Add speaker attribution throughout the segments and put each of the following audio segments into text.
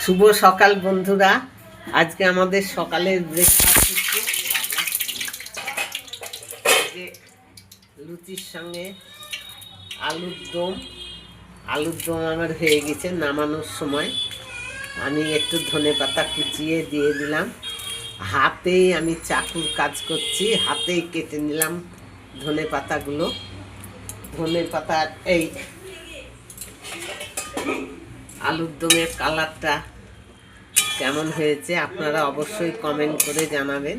Speaker 1: শুভ সকাল বন্ধুরা। আজকে আমাদের সকালের ব্রেকফাস্ট হচ্ছে লুচির সঙ্গে আলুর দম। আমার হয়ে গেছে। নামানোর সময় আমি একটু ধনেপাতা কুচিয়ে দিয়ে দিলাম। হাতেই আমি চাকুর কাজ করছি, হাতেই কেটে নিলাম ধনেপাতাগুলো। ধনেপাতা এই আলুর দমের কালারটা কেমন হয়েছে আপনারা অবশ্যই কমেন্ট করে জানাবেন।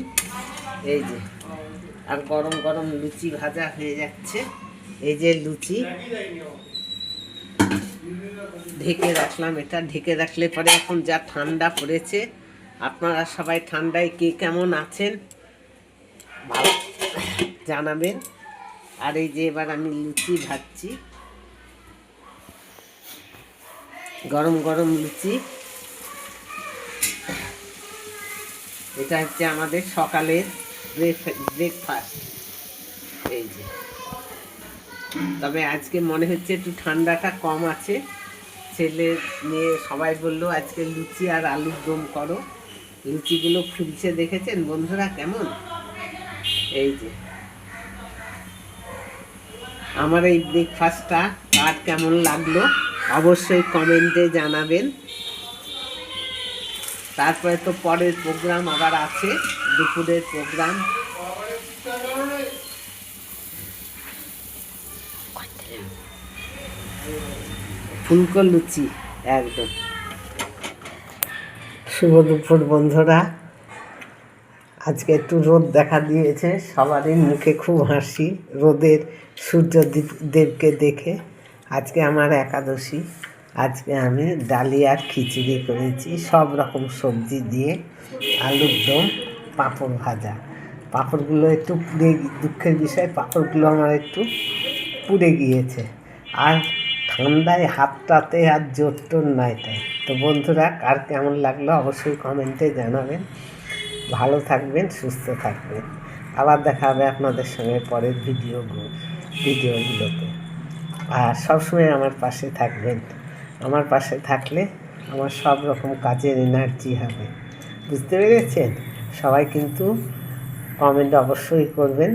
Speaker 1: এই যে আর গরম গরম লুচি ভাজা হয়ে যাচ্ছে। এই যে লুচি ঢেকে রাখলাম, এটা ঢেকে রাখলে পরে এখন যা ঠান্ডা পড়েছে, আপনারা সবাই ঠান্ডায় কে কেমন আছেন ভালো জানাবেন। আর এই যে এবার আমি লুচি ভাজছি, গরম গরম লুচি। এটা হচ্ছে আমাদের সকালের ব্রেকফাস্ট। এই যে তবে আজকে মনে হচ্ছে একটু ঠান্ডাটা কম আছে। ছেলে মেয়ে সবাই বললো আজকে লুচি আর আলুর দম করো। লুচিগুলো ফুলছে দেখেছেন বন্ধুরা কেমন। এই যে আমার এই ব্রেকফাস্টটা আর কেমন লাগলো অবশ্যই কমেন্টে জানাবেন। তারপরে তো পরের প্রোগ্রাম আবার আছে, দুপুরের প্রোগ্রাম। ফুলকো লুচি একদম। শুভ দুপুর বন্ধুরা। আজকে একটু রোদ দেখা দিয়েছে, সবারই মুখে খুব হাসি রোদের সূর্য দেবকে দেখে। আজকে আমার একাদশী। আজকে আমি ডালিয়ার খিচুড়ি করেছি, সব রকম সবজি দিয়ে, আলুর দম, পাঁপড় ভাজা। পাঁপড়গুলো একটু পুড়ে, দুঃখের বিষয় পাঁপড়গুলো আমার একটু পুড়ে গিয়েছে। আর ঠান্ডায় হাতটাতে আর জোর টোর নাই তাই। তো বন্ধুরা কার কেমন লাগলো অবশ্যই কমেন্টে জানাবেন। ভালো থাকবেন, সুস্থ থাকবেন। আবার দেখা হবে আপনাদের সঙ্গে পরের ভিডিওগুলোতে। আর সবসময় আমার পাশে থাকবেন। আমার পাশে থাকলে আমার সব রকম কাজের এনার্জি হবে, বুঝতে পেরেছেন? সবাই কিন্তু কমেন্ট অবশ্যই করবেন।